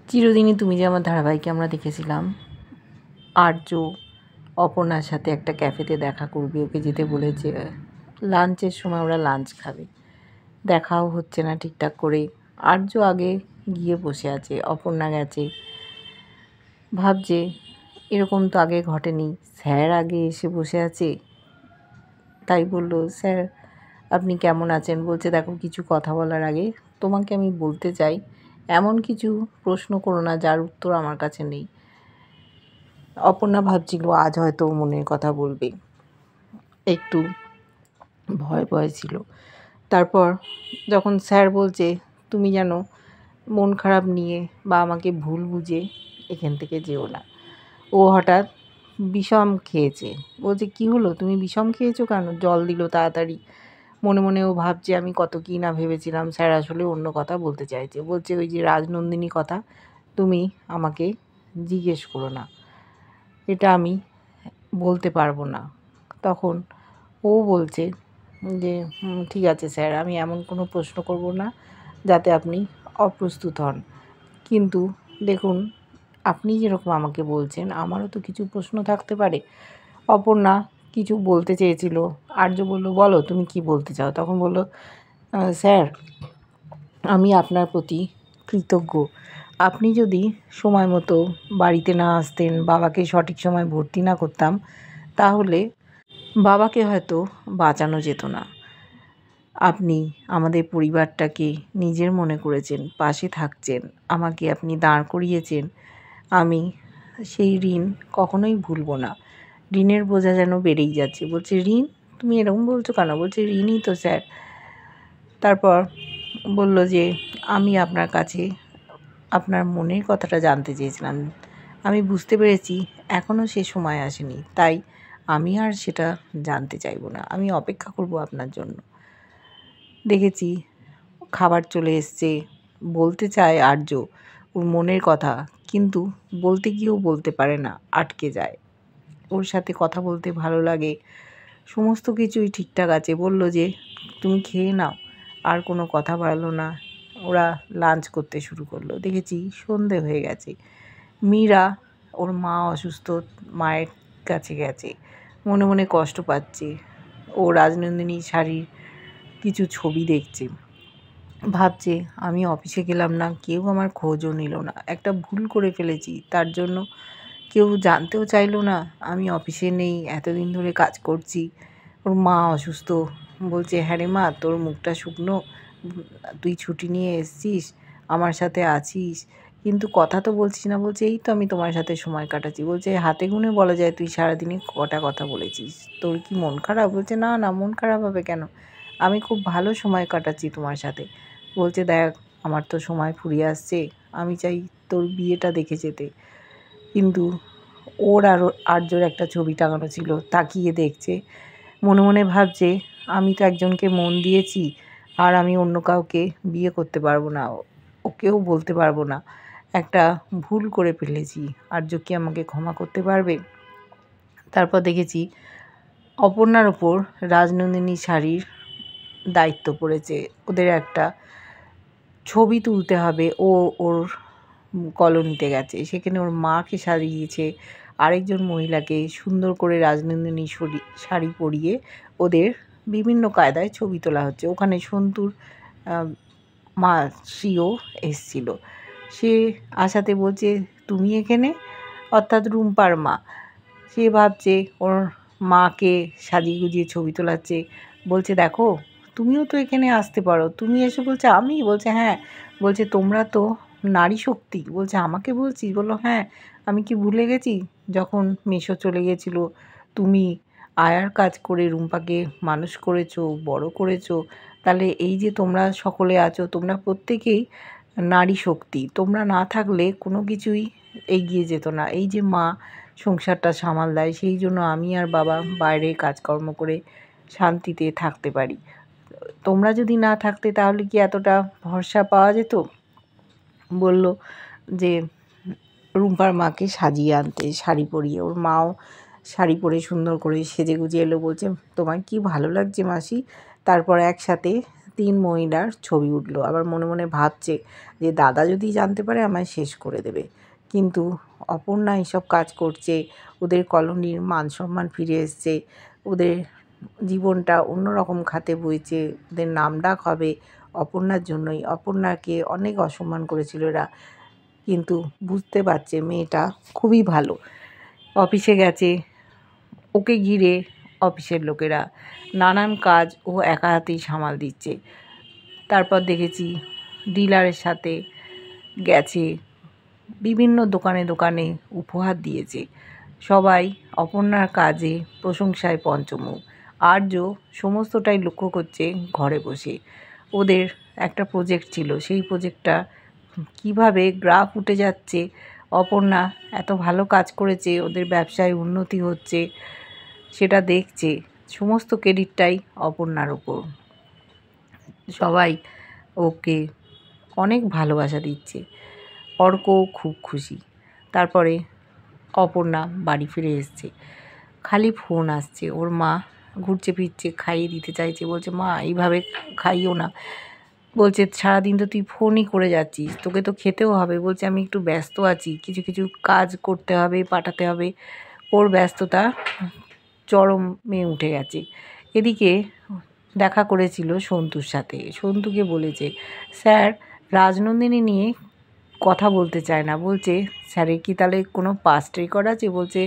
চিরদিনই তুমি যে আমার ধারাবাহিকে আমরা দেখেছিলাম আর্য অপর্ণার সাথে একটা ক্যাফেতে দেখা করবে, ওকে যেতে বলেছে। লাঞ্চের সময় ওরা লাঞ্চ খাবে, দেখাও হচ্ছে না ঠিকঠাক করে। আর্য আগে গিয়ে বসে আছে, অপর্ণা গেছে। ভাবছে এরকম তো আগে ঘটেনি, স্যার আগে এসে বসে আছে। তাই বলল, স্যার আপনি কেমন আছেন? বলছে দেখো, কিছু কথা বলার আগে তোমাকে আমি বলতে চাই, এমন কিছু প্রশ্ন করো না যার উত্তর আমার কাছে নেই। অপর্ণা ভাবছিল আজ হয়তো মনের কথা বলবে, একটু ভয় ভয় ছিল। তারপর যখন স্যার বলছে তুমি যেন মন খারাপ নিয়ে বা আমাকে ভুল বুঝে এখান থেকে যেও না, ও হঠাৎ বিষম খেয়েছে। বলছে কি হলো, তুমি বিষম খেয়েছো কেন? জল দিল তাড়াতাড়ি। মনে মনে ও ভাবছে আমি কত কী না ভেবেছিলাম, স্যার আসলে অন্য কথা বলতে চাইছে। বলছে ওই যে রাজনন্দিনী কথা তুমি আমাকে জিজ্ঞেস করো না, এটা আমি বলতে পারবো না। তখন ও বলছে যে ঠিক আছে স্যার, আমি এমন কোনো প্রশ্ন করব না যাতে আপনি অপ্রস্তুত হন, কিন্তু দেখুন আপনি যেরকম আমাকে বলছেন আমারও তো কিছু প্রশ্ন থাকতে পারে। অপর্ণা কিছু বলতে চেয়েছিল, আর্য বলল বলো তুমি কি বলতে চাও। তখন বলল স্যার আমি আপনার প্রতি কৃতজ্ঞ। আপনি যদি সময় মতো বাড়িতে না আসতেন, বাবাকে সঠিক সময় ভর্তি না করতাম, তাহলে বাবাকে হয়তো বাঁচানো যেত না। আপনি আমাদের পরিবারটাকে নিজের মনে করেছেন, পাশে থাকছেন, আমাকে আপনি দাঁড় করিয়েছেন। আমি সেই ঋণ কখনোই ভুলব না। ঋণের বোঝা যেন বেড়েই যাচ্ছে। বলছে ঋণ? তুমি এরকম বলছো কেন? বলছে ঋণই তো স্যার। তারপর বলল যে আমি আপনার কাছে আপনার মনের কথাটা জানতে চেয়েছিলাম। আমি বুঝতে পেরেছি এখনও সে সময় আসেনি, তাই আমি আর সেটা জানতে চাইব না। আমি অপেক্ষা করব আপনার জন্য। দেখেছি খাবার চলে এসছে, বলতে চায় আর্য ওর মনের কথা, কিন্তু বলতে গিয়েও বলতে পারে না, আটকে যায়। ওর সাথে কথা বলতে ভালো লাগে, সমস্ত কিছুই ঠিকঠাক আছে। বলল যে তুমি খেয়ে নাও, আর কোনো কথা বাড়লো না। ওরা লাঞ্চ করতে শুরু করলো। দেখেছি সন্ধে হয়ে গেছে। মীরা ওর মা অসুস্থ, মায়ের কাছে গেছে, মনে মনে কষ্ট পাচ্ছে। ও রাজনন্দিনী শাড়ির কিছু ছবি দেখছে, ভাবছে আমি অফিসে গেলাম না, কেউ আমার খোঁজও নিল না, একটা ভুল করে ফেলেছি, তার জন্য কেউ জানতেও চাইলো না আমি অফিসে নেই, এতদিন ধরে কাজ করছি। ওর মা অসুস্থ, বলছে হ্যাঁ রে মা, তোর মুখটা শুকনো, তুই ছুটি নিয়ে এসছিস, আমার সাথে আছিস, কিন্তু কথা তো বলছিস না। বলছে এই তো আমি তোমার সাথে সময় কাটাচ্ছি। বলছে হাতে গুনে বলা যায় তুই সারাদিনে কটা কথা বলেছিস, তোর কি মন খারাপ? বলছে না না, মন খারাপ হবে কেন, আমি খুব ভালো সময় কাটাচ্ছি তোমার সাথে। বলছে দেখ আমার তো সময় ফুরিয়ে আসছে, আমি চাই তোর বিয়েটা দেখে যেতে। কিন্তু ওর আর আর্যর একটা ছবি টাঙানো ছিল, তাকিয়ে দেখছে, মনে মনে ভাবছে আমি তো একজনকে মন দিয়েছি, আর আমি অন্য কাউকে বিয়ে করতে পারবো না, ওকেও বলতে পারবো না, একটা ভুল করে ফেলেছি, আর্য কি আমাকে ক্ষমা করতে পারবে? তারপর দেখেছি অপর্ণার ওপর রাজনন্দিনী শাড়ির দায়িত্ব পড়েছে, ওদের একটা ছবি তুলতে হবে। ও ওর কলোনিতে গেছে, সেখানে ওর মাকে সাজিয়েছে, আরেকজন মহিলাকে সুন্দর করে রাজনন্দিনী শাড়ি পরিয়ে ওদের বিভিন্ন কায়দায় ছবি তোলা হচ্ছে। ওখানে সন্তুর মাসিও এসছিল, সে আসাতে বলছে তুমি এখানে, অর্থাৎ রুম্পার মা। সে ভাবছে ওর মাকে সাজিয়ে গুজিয়ে ছবি তোলাচ্ছে, বলছে দেখো তুমিও তো এখানে আসতে পারো, তুমি এসে। বলছে আমি? বলছে হ্যাঁ। বলছে তোমরা তো নারী শক্তি। বলছে আমাকে বলছিস? বললো হ্যাঁ, আমি কি ভুলে গেছি যখন মেসো চলে গেছিলো, তুমি আয়ার কাজ করে রুম্পাকে মানুষ করেছো, বড় করেছো, তাহলে এই যে তোমরা সকলে আছো, তোমরা প্রত্যেকেই নারী শক্তি, তোমরা না থাকলে কোনো কিছুই এগিয়ে যেত না। এই যে মা সংসারটা সামাল দেয়, সেই জন্য আমি আর বাবা বাইরে কাজকর্ম করে শান্তিতে থাকতে পারি। তোমরা যদি না থাকতে তাহলে কি এতটা ভরসা পাওয়া যেত? বলল যে রুম্পার মাকে সাজিয়ে আনতে, শাড়ি পরিয়ে। ওর মাও শাড়ি পরে সুন্দর করে সেজে গুজে এলো। বলছে তোমার কি ভালো লাগছে মাসি? তারপর একসাথে 3 মহিলার ছবি উঠলো। আবার মনে মনে ভাবছে যে দাদা যদি জানতে পারে আমায় শেষ করে দেবে। কিন্তু অপর্ণা এইসব কাজ করছে, ওদের কলোনির মান সম্মান ফিরে এসছে, ওদের জীবনটা অন্যরকম খাতে বইছে, ওদের নামডাক হবে অপর্ণার জন্যই। অপর্ণাকে অনেক অসম্মান করেছিল এরা, কিন্তু বুঝতে পারছে মেয়েটা খুবই ভালো। অফিসে গেছে, ওকে ঘিরে অফিসের লোকেরা নানান কাজ ও একা হাতেই সামাল দিচ্ছে। তারপর দেখেছি ডিলারের সাথে গেছে, বিভিন্ন দোকানে দোকানে উপহার দিয়েছে। সবাই অপর্ণার কাজে প্রশংসায় পঞ্চমুখ। আর্য সমস্তটাই লক্ষ্য করছে ঘরে বসে। ওদের একটা প্রজেক্ট ছিল, সেই প্রজেক্টটা কিভাবে গ্রাফ উঠে যাচ্ছে, অপর্ণা এত ভালো কাজ করেছে, ওদের ব্যবসায় উন্নতি হচ্ছে, সেটা দেখছে। সমস্ত ক্রেডিটটাই অপর্ণার ওপর। সবাই ওকে অনেক ভালোবাসা দিচ্ছে। অর্কও খুব খুশি। তারপরে অপর্ণা বাড়ি ফিরে এসছে, খালি ফোন আসছে। ওর মা ঘুরছে ফিরছে, খাইয়ে দিতে চাইছে, বলছে মা এইভাবে খাইও না। বলছে সারাদিন তো তুই ফোনই করে যাচ্ছিস, তোকে তো খেতেও হবে। বলছে আমি একটু ব্যস্ত আছি, কিছু কিছু কাজ করতে হবে, পাঠাতে হবে। ওর ব্যস্ততা চরমে উঠে গেছে। এদিকে দেখা করেছিল সন্তুর সাথে। সন্তুকে বলেছে স্যার রাজনন্দিনী নিয়ে কথা বলতে চায় না, বলছে স্যারের কি তাহলে কোনো পাস্ট রেকর্ড আছে? বলছে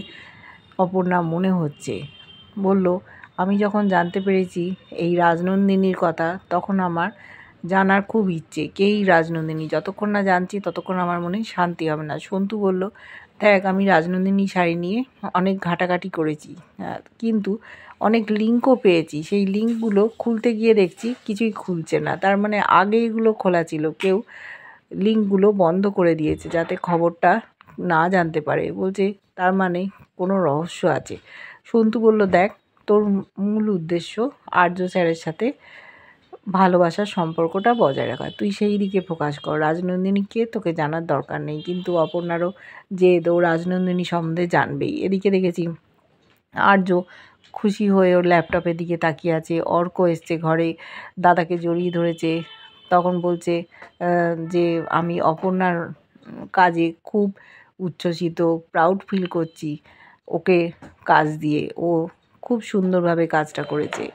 অপর্ণা মনে হচ্ছে। বলল আমি যখন জানতে পেরেছি এই রাজনন্দিনীর কথা, তখন আমার জানার খুব ইচ্ছে কে এই রাজনন্দিনী। যতক্ষণ না জানছি ততক্ষণ আমার মনে শান্তি হবে না। সন্তু বলল দেখ আমি রাজনন্দিনী শাড়ি নিয়ে অনেক ঘাটাঘাটি করেছি, কিন্তু অনেক লিঙ্কও পেয়েছি। সেই লিঙ্কগুলো খুলতে গিয়ে দেখছি কিছুই খুলছে না। তার মানে আগে এগুলো খোলা ছিল, কেউ লিঙ্কগুলো বন্ধ করে দিয়েছে যাতে খবরটা না জানতে পারে। বলছে তার মানে কোনো রহস্য আছে। সন্তু বলল দেখ তোর মূল উদ্দেশ্য আর্য স্যারের সাথে ভালোবাসার সম্পর্কটা বজায় রাখা, তুই সেই দিকে ফোকাস কর। রাজনন্দিনীকে তোকে জানার দরকার নেই, কিন্তু অপর্ণারও যে ও রাজনন্দিনী সম্বন্ধে জানবেই। এদিকে দেখেছি আর্য খুশি হয়ে ওর ল্যাপটপের দিকে তাকিয়ে আছে। অর্ক এসছে ঘরে, দাদাকে জড়িয়ে ধরেছে। তখন বলছে যে আমি অপর্ণার কাজে খুব উচ্ছ্বসিত, প্রাউড ফিল করছি ওকে কাজ দিয়ে। ও খুব সুন্দরভাবে কাজটা করেছে।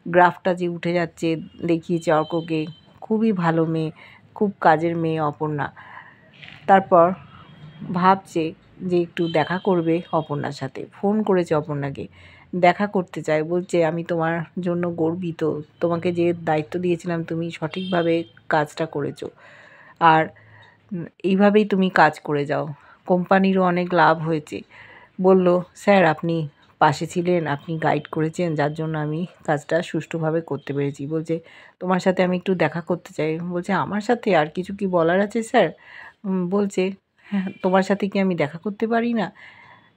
গ্রাফটা যে উঠে যাচ্ছে দেখিয়েছে অর্ককে। খুবই ভালো মেয়ে, খুব কাজের মেয়ে অপর্ণা। তারপর ভাবছে যে একটু দেখা করবে অপর্ণার সাথে। ফোন করেছে অপর্ণাকে, দেখা করতে চায়। বলছে আমি তোমার জন্য গর্বিত, তোমাকে যে দায়িত্ব দিয়েছিলাম তুমি সঠিকভাবে কাজটা করেছো, আর এইভাবেই তুমি কাজ করে যাও। কোম্পানিরও অনেক লাভ হয়েছে। বলল স্যার আপনি পাশে ছিলেন, আপনি গাইড করেছেন, যার জন্য আমি কাজটা সুষ্ঠুভাবে করতে পেরেছি। বলছে তোমার সাথে আমি একটু দেখা করতে চাই। বলছে আমার সাথে আর কিছু কি বলার আছে স্যার? বলছে হ্যাঁ তোমার সাথে কি আমি দেখা করতে পারি না?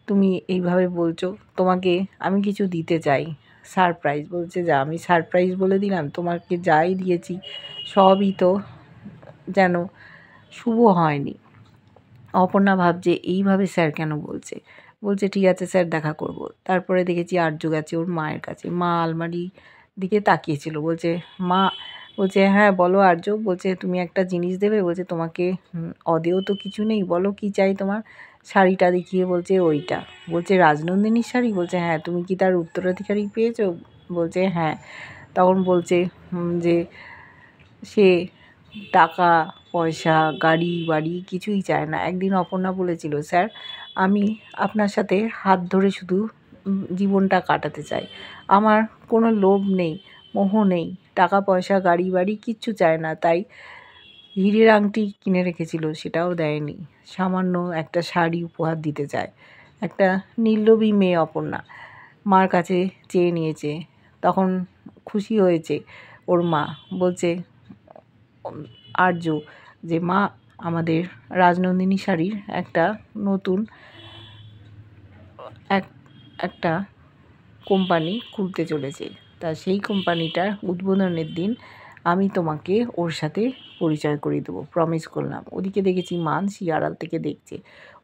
তুমি এইভাবে বলছো, তোমাকে আমি কিছু দিতে চাই, সারপ্রাইজ। বলছে যা আমি সারপ্রাইজ বলে দিলাম, তোমাকে যাই দিয়েছি সবই তো যেন শুভ হয়নি। অপর্ণা ভাবছে এইভাবে স্যার কেন বলছে। বলছে ঠিক আছে স্যার দেখা করব। তারপরে দেখেছি আর্য গেছে ওর মায়ের কাছে। মা আলমারি দিকে তাকিয়েছিল। বলছে মা, বলছে হ্যাঁ বলো আর্য। বলছে তুমি একটা জিনিস দেবে। বলছে তোমাকে অদেও তো কিছু নেই, বলো কি চাই তোমার। শাড়িটা দেখিয়ে বলছে ওইটা। বলছে রাজনন্দিনীর শাড়ি? বলছে হ্যাঁ। তুমি কি তার উত্তরাধিকারী পেয়েছো? বলছে হ্যাঁ। তখন বলছে যে সে টাকা পয়সা গাড়ি বাড়ি কিছুই চায় না। একদিন অপর্ণা বলেছিল স্যার আমি আপনার সাথে হাত ধরে শুধু জীবনটা কাটাতে চাই, আমার কোনো লোভ নেই, মোহ নেই, টাকা পয়সা গাড়ি বাড়ি কিচ্ছু চায় না। তাই হীরের আংটি কিনে রেখেছিল সেটাও দেয়নি, সামান্য একটা শাড়ি উপহার দিতে চায়। একটা নির্লোভী মেয়ে অপর্ণা মার কাছে চেয়ে নিয়েছে। তখন খুশি হয়েছে ওর মা। বলছে আর্য যে মা আমাদের রাজনন্দিনী শাড়ির একটা নতুন একটা কোম্পানি খুলতে চলেছে, তা সেই কোম্পানিটার উদ্বোধনের দিন আমি তোমাকে ওর সাথে পরিচয় করিয়ে দেবো, প্রমিস করলাম। ওদিকে দেখেছি মানসী আড়াল থেকে দেখছে।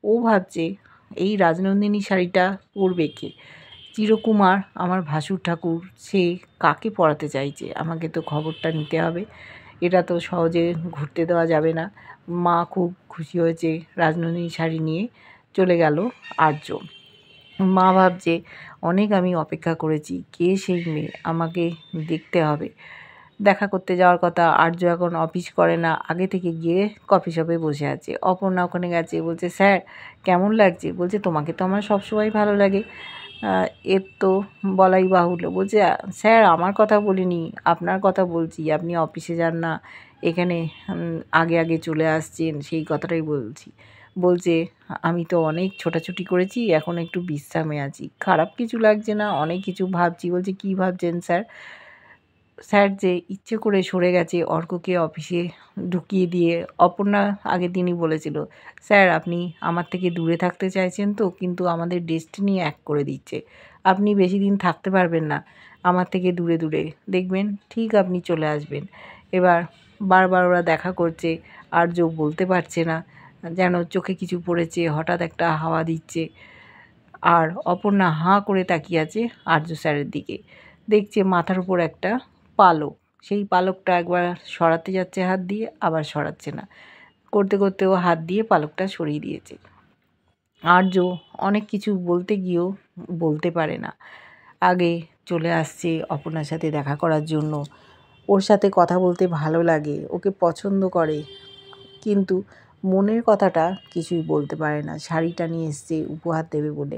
ও ভাবছে এই রাজনন্দিনী শাড়িটা পরবে কে। চিরকুমার আমার ভাসুর ঠাকুর সে কাকে পড়াতে চাইছে, আমাকে তো খবরটা নিতে হবে, এটা তো সহজে ঘুরতে দেওয়া যাবে না। মা খুব খুশি হয়েছে, রাজনন্দিনী শাড়ি নিয়ে চলে গেল আর্য। মা ভাবছে অনেক আমি অপেক্ষা করেছি, কে সেই মেয়ে, আমাকে দেখতে হবে। দেখা করতে যাওয়ার কথা, আর্য এখন অফিস করে না, আগে থেকে গিয়ে কফি শপে বসে আছে। অপর্ণা ওখানে গেছে, বলছে স্যার কেমন লাগছে, বলছে তোমাকে তো আমার সবসময় ভালো লাগে। এর তো বলাই বাহুল্য। বলছে স্যার আমার কথা বলিনি, আপনার কথা বলছি, আপনি অফিসে যান না, এখানে আগে আগে চলে আসছেন, সেই কথাটাই বলছি। বলছে আমি তো অনেক ছোটাছুটি করেছি, এখন একটু বিশ্রামে আছি, খারাপ কিছু লাগছে না, অনেক কিছু ভাবছি। বলছে কী ভাবছেন স্যার? স্যার যে ইচ্ছে করে সরে গেছে অর্ককে অফিসে ঢুকিয়ে দিয়ে। অপর্ণা আগের দিনই বলেছিল, স্যার আপনি আমার থেকে দূরে থাকতে চাইছেন তো, কিন্তু আমাদের ডেস্টিনি এক করে দিচ্ছে, আপনি বেশি দিন থাকতে পারবেন না আমার থেকে দূরে দূরে, দেখবেন ঠিক আপনি চলে আসবেন। এবার বারবার ওরা দেখা করছে, আর্য বলতে পারছে না, যেন চোখে কিছু পড়েছে, হঠাৎ একটা হাওয়া দিচ্ছে। আর অপর্ণা হাঁ করে তাকিয়ে আছে আর্য স্যারের দিকে, দেখছে মাথার উপর একটা পালক, সেই পালকটা একবার সরাতে যাচ্ছে হাত দিয়ে, আবার সরাচ্ছে না, করতে করতে ও হাত দিয়ে পালকটা সরিয়ে দিয়েছে। আর্য অনেক কিছু বলতে গিয়েও বলতে পারে না, আগে চলে আসছে অপর্ণার সাথে দেখা করার জন্য, ওর সাথে কথা বলতে ভালো লাগে, ওকে পছন্দ করে, কিন্তু মনের কথাটা কিছুই বলতে পারে না। শাড়িটা নিয়ে এসছে উপহার দেবে বলে,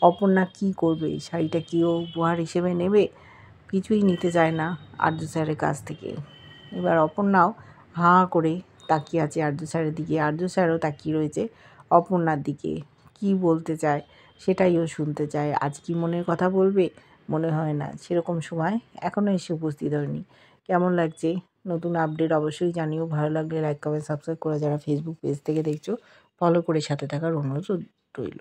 অপর্ণা কী করবে, শাড়িটা কি ও উপহার হিসেবে নেবে? কিছুই নিতে চায় না আর্য স্যারের কাছ থেকে। এবার অপর্ণাও হাঁ করে তাকিয়ে আছে আর্য স্যারের দিকে, আর্য স্যারও তাকিয়ে রয়েছে অপর্ণার দিকে, কি বলতে চায় সেটাই ও শুনতে চায়। আজ কি মনের কথা বলবে? মনে হয় না সেরকম সময় এখনও এসে উপস্থিত হয়নি। কেমন লাগছে নতুন আপডেট অবশ্যই জানিও, ভালো লাগলে লাইক কমেন্ট সাবস্ক্রাইব করে যারা ফেসবুক পেজ থেকে দেখছো ফলো করে সাথে থাকার অনুরোধ রইল।